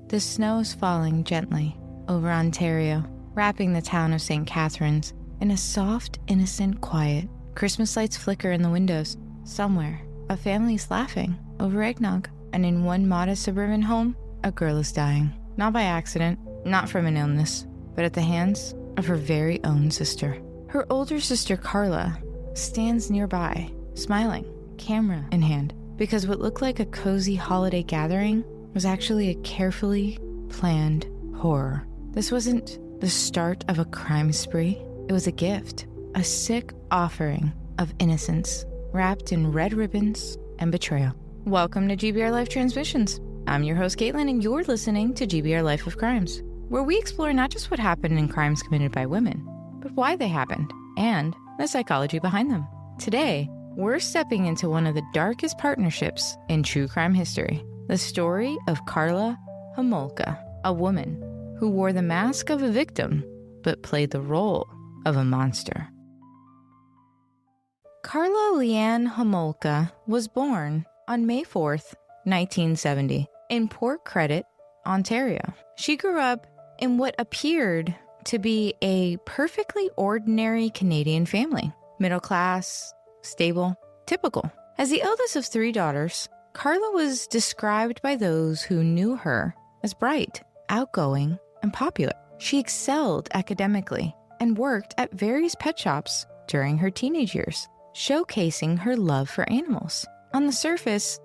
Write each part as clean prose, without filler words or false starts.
The snow is falling gently over Ontario, wrapping the town of St. Catharines in a soft, innocent quiet. Christmas lights flicker in the windows. Somewhere, a family's laughing over eggnog. And in one modest suburban home, a girl is dying. Not by accident, not from an illness, but at the hands of her very own sister. Her older sister, Karla, stands nearby, smiling, camera in hand, because what looked like a cozy holiday gathering was actually a carefully planned horror. This wasn't the start of a crime spree. It was a gift, a sick offering of innocence, wrapped in red ribbons and betrayal. Welcome to GBRLIFE Transmissions. I'm your host, Caitlin, and you're listening to GBRLIFE of Crimes, where we explore not just what happened in crimes committed by women, but why they happened and the psychology behind them. Today, we're stepping into one of the darkest partnerships in true crime history, the story of Karla Homolka, a woman who wore the mask of a victim but played the role of a monster. Karla Leanne Homolka was born on May 4th, 1970, in Port Credit, Ontario. She grew up in what appeared to be a perfectly ordinary Canadian family. Middle class, stable, typical. As the eldest of three daughters, Karla was described by those who knew her as bright, outgoing, and popular. She excelled academically and worked at various pet shops during her teenage years, showcasing her love for animals. On the surface,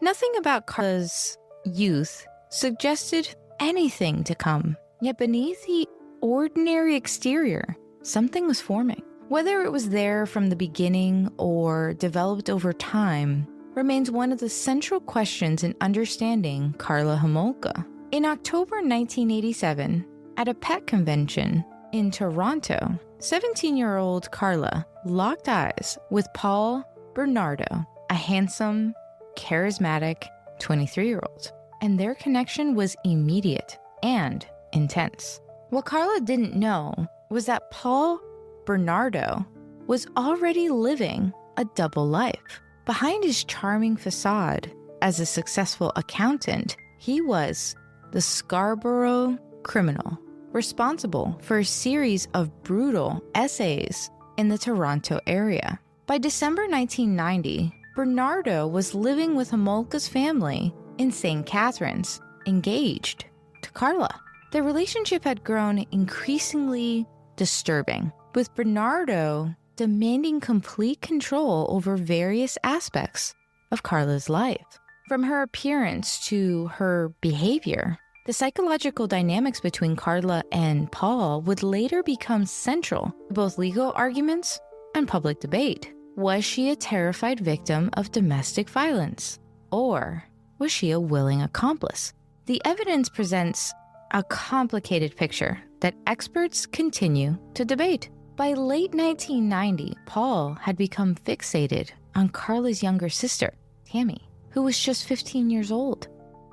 nothing about Karla's youth suggested anything to come, yet beneath the ordinary exterior, something was forming. Whether it was there from the beginning or developed over time remains one of the central questions in understanding Karla Homolka. In October 1987, at a pet convention in Toronto, 17-year-old Karla locked eyes with Paul Bernardo, a handsome, charismatic 23-year-old, and their connection was immediate and intense. What Karla didn't know was that Paul Bernardo was already living a double life. Behind his charming facade as a successful accountant, he was the Scarborough criminal, responsible for a series of brutal essays in the Toronto area. By December 1990, Bernardo was living with Homolka's family in St. Catharines, engaged to Karla. Their relationship had grown increasingly disturbing, with Bernardo demanding complete control over various aspects of Karla's life. From her appearance to her behavior, the psychological dynamics between Karla and Paul would later become central to both legal arguments and public debate. Was she a terrified victim of domestic violence? Or was she a willing accomplice? The evidence presents a complicated picture that experts continue to debate. By late 1990, Paul had become fixated on Karla's younger sister, Tammy, who was just 15 years old.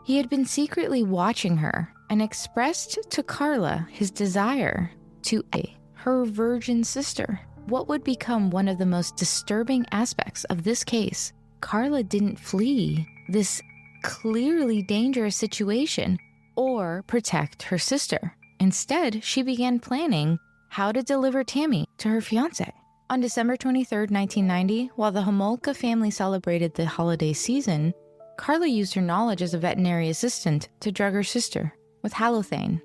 He had been secretly watching her and expressed to Karla his desire to a her virgin sister. What would become one of the most disturbing aspects of this case, Karla didn't flee this clearly dangerous situation or protect her sister. Instead, she began planning how to deliver Tammy to her fiancé. On December 23, 1990, while the Homolka family celebrated the holiday season, Karla used her knowledge as a veterinary assistant to drug her sister with halothane,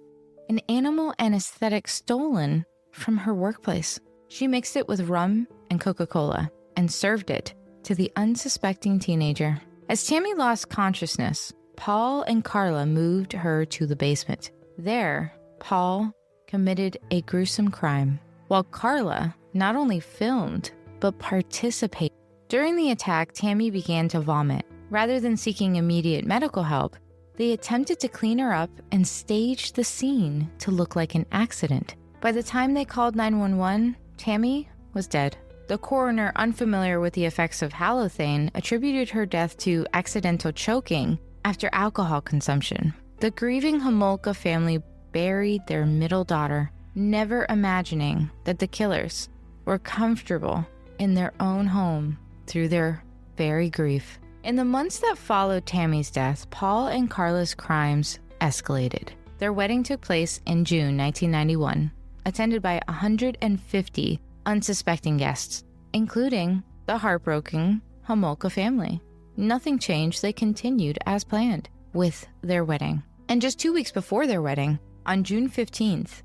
an animal anesthetic stolen from her workplace. She mixed it with rum and Coca-Cola and served it to the unsuspecting teenager. As Tammy lost consciousness, Paul and Karla moved her to the basement. There, Paul committed a gruesome crime, while Karla not only filmed, but participated. During the attack, Tammy began to vomit. Rather than seeking immediate medical help, they attempted to clean her up and staged the scene to look like an accident. By the time they called 911, Tammy was dead. The coroner, unfamiliar with the effects of halothane, attributed her death to accidental choking after alcohol consumption. The grieving Homolka family buried their middle daughter, never imagining that the killers were comfortable in their own home through their very grief. In the months that followed Tammy's death, Paul and Karla's crimes escalated. Their wedding took place in June 1991, attended by 150 unsuspecting guests, including the heartbroken Homolka family. Nothing changed. They continued as planned with their wedding. And just 2 weeks before their wedding, on June 15th,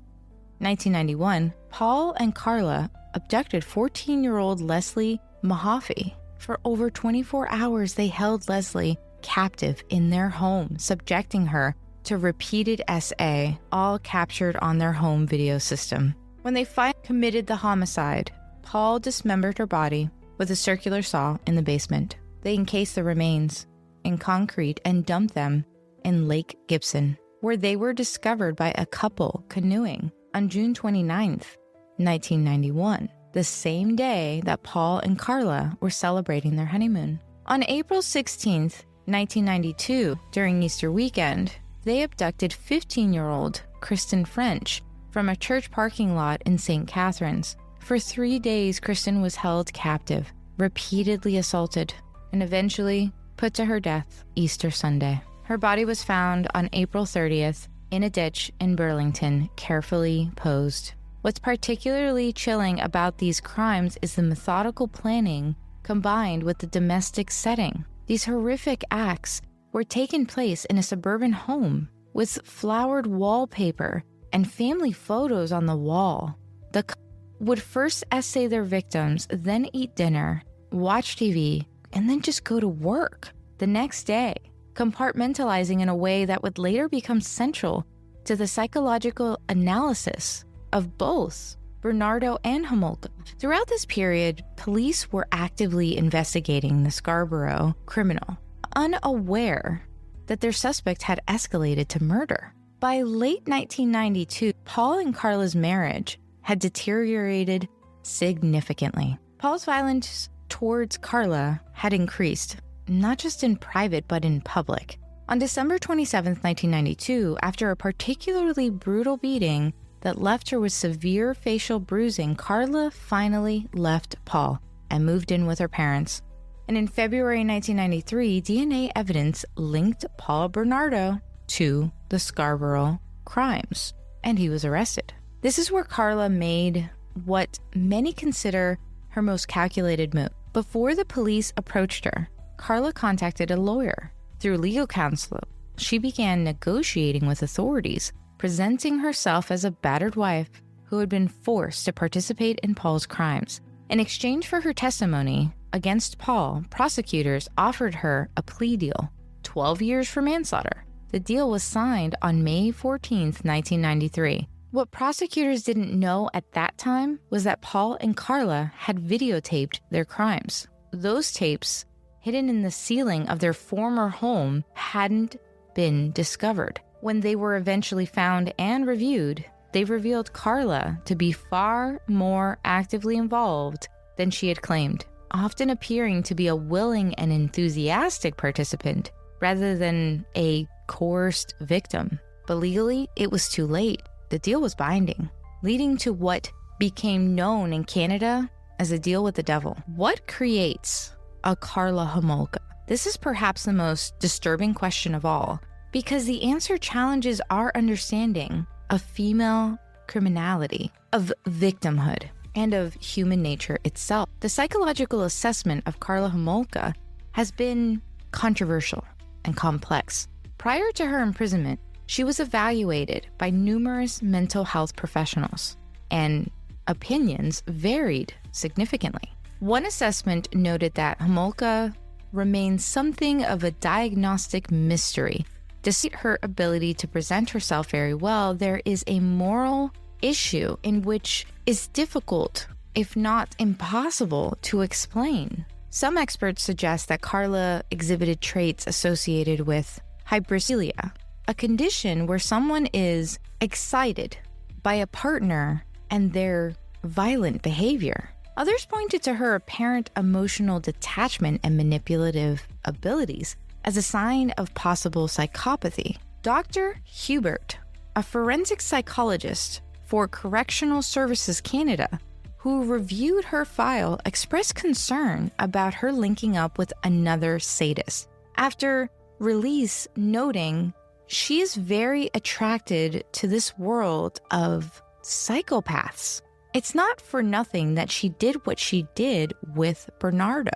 1991, Paul and Karla abducted 14-year-old Leslie Mahaffey. For over 24 hours, they held Leslie captive in their home, subjecting her to repeated SA, all captured on their home video system. When they finally committed the homicide, Paul dismembered her body with a circular saw in the basement. They encased the remains in concrete and dumped them in Lake Gibson, where they were discovered by a couple canoeing on June 29th, 1991, the same day that Paul and Karla were celebrating their honeymoon. On April 16th, 1992, during Easter weekend, they abducted 15-year-old Kristen French from a church parking lot in St. Catharines. For 3 days, Kristen was held captive, repeatedly assaulted, and eventually put to her death Easter Sunday. Her body was found on April 30th in a ditch in Burlington, carefully posed. What's particularly chilling about these crimes is the methodical planning combined with the domestic setting. These horrific acts were taking place in a suburban home with flowered wallpaper and family photos on the wall. The couple would first essay their victims, then eat dinner, watch TV, and then just go to work the next day, compartmentalizing in a way that would later become central to the psychological analysis of both Bernardo and Homolka. Throughout this period, police were actively investigating the Scarborough criminal, unaware that their suspect had escalated to murder. By late 1992, Paul and Karla's marriage had deteriorated significantly. Paul's violence towards Karla had increased, not just in private, but in public. On December 27, 1992, after a particularly brutal beating that left her with severe facial bruising, Karla finally left Paul and moved in with her parents. And in February 1993, DNA evidence linked Paul Bernardo to the Scarborough crimes, and he was arrested. This is where Karla made what many consider her most calculated move. Before the police approached her, Karla contacted a lawyer. Through legal counsel, she began negotiating with authorities, presenting herself as a battered wife who had been forced to participate in Paul's crimes. In exchange for her testimony against Paul, prosecutors offered her a plea deal, 12 years for manslaughter. The deal was signed on May 14, 1993. What prosecutors didn't know at that time was that Paul and Karla had videotaped their crimes. Those tapes, hidden in the ceiling of their former home, hadn't been discovered. When they were eventually found and reviewed, they revealed Karla to be far more actively involved than she had claimed, often appearing to be a willing and enthusiastic participant rather than a coerced victim. But legally, it was too late. The deal was binding, leading to what became known in Canada as a deal with the devil. What creates a Karla Homolka? This is perhaps the most disturbing question of all, because the answer challenges our understanding of female criminality, of victimhood, and of human nature itself. The psychological assessment of Karla Homolka has been controversial and complex. Prior to her imprisonment, she was evaluated by numerous mental health professionals, and opinions varied significantly. One assessment noted that Homolka remains something of a diagnostic mystery. Despite her ability to present herself very well, there is a moral issue in which is difficult, if not impossible, to explain. Some experts suggest that Karla exhibited traits associated with hypercilia, a condition where someone is excited by a partner and their violent behavior. Others pointed to her apparent emotional detachment and manipulative abilities as a sign of possible psychopathy. Dr. Hubert, a forensic psychologist for Correctional Services Canada, who reviewed her file, expressed concern about her linking up with another sadist. After release, noting she is very attracted to this world of psychopaths. It's not for nothing that she did what she did with Bernardo.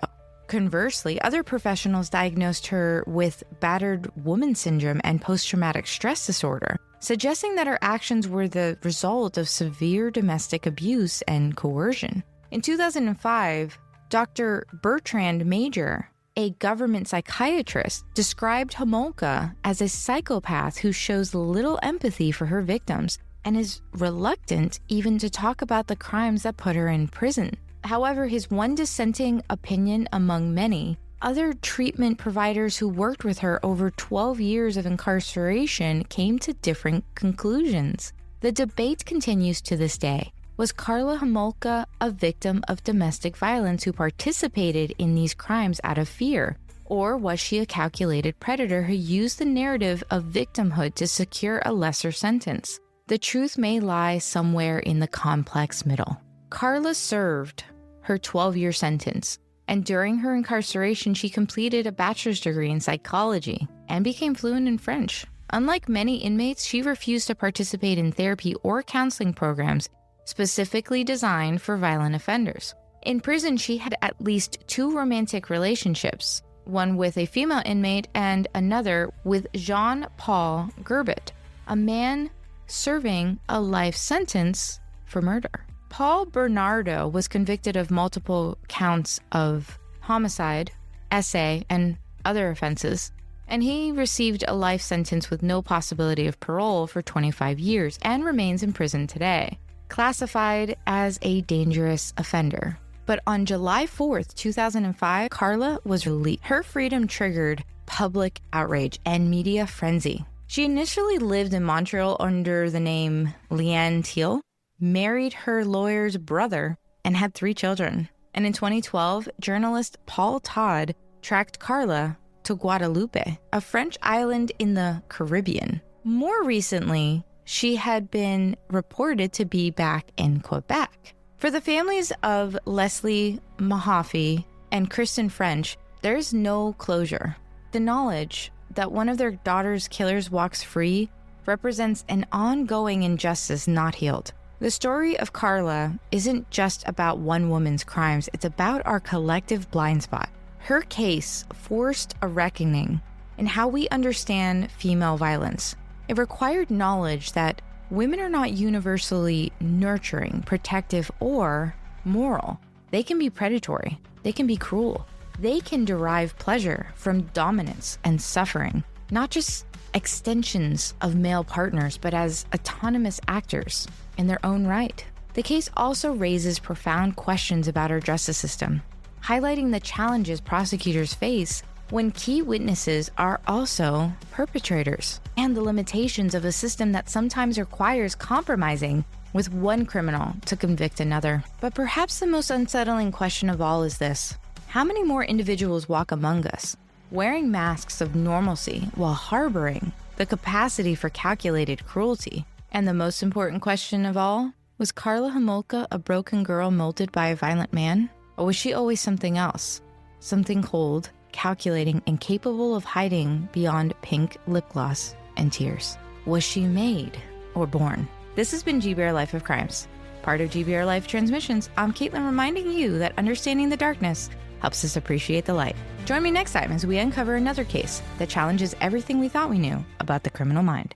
Conversely, other professionals diagnosed her with battered woman syndrome and post-traumatic stress disorder, suggesting that her actions were the result of severe domestic abuse and coercion. In 2005, Dr. Bertrand Major, a government psychiatrist, described Homolka as a psychopath who shows little empathy for her victims and is reluctant even to talk about the crimes that put her in prison. However, his one dissenting opinion among many, other treatment providers who worked with her over 12 years of incarceration came to different conclusions. The debate continues to this day. Was Karla Homolka a victim of domestic violence who participated in these crimes out of fear? Or was she a calculated predator who used the narrative of victimhood to secure a lesser sentence? The truth may lie somewhere in the complex middle. Karla served her 12-year sentence, and during her incarceration, she completed a bachelor's degree in psychology and became fluent in French. Unlike many inmates, she refused to participate in therapy or counseling programs specifically designed for violent offenders. In prison, she had at least 2 romantic relationships, one with a female inmate and another with Jean-Paul Gerbet, a man serving a life sentence for murder. Paul Bernardo was convicted of multiple counts of homicide, essay, and other offenses, and he received a life sentence with no possibility of parole for 25 years and remains in prison today, classified as a dangerous offender. But on July 4th, 2005, Karla was released. Her freedom triggered public outrage and media frenzy. She initially lived in Montreal under the name Leanne Thiel, married her lawyer's brother, and had 3 children. And in 2012, journalist Paul Todd tracked Karla to Guadeloupe, a French island in the Caribbean. More recently, she had been reported to be back in Quebec. For the families of Leslie Mahaffey and Kristen French, there's no closure. The knowledge that one of their daughter's killers walks free represents an ongoing injustice not healed. The story of Karla isn't just about one woman's crimes, it's about our collective blind spot. Her case forced a reckoning in how we understand female violence. It required knowledge that women are not universally nurturing, protective, or moral. They can be predatory. They can be cruel. They can derive pleasure from dominance and suffering, not just extensions of male partners, but as autonomous actors in their own right. The case also raises profound questions about our justice system, highlighting the challenges prosecutors face when key witnesses are also perpetrators, and the limitations of a system that sometimes requires compromising with one criminal to convict another. But perhaps the most unsettling question of all is this: how many more individuals walk among us, wearing masks of normalcy while harboring the capacity for calculated cruelty? And the most important question of all, was Karla Homolka a broken girl molded by a violent man? Or was she always something else? Something cold, calculating, and capable of hiding beyond pink lip gloss and tears? Was she made or born? This has been GBRLIFE of Crimes, part of GBRLIFE Transmissions. I'm Caitlin, reminding you that understanding the darkness helps us appreciate the light. Join me next time as we uncover another case that challenges everything we thought we knew about the criminal mind.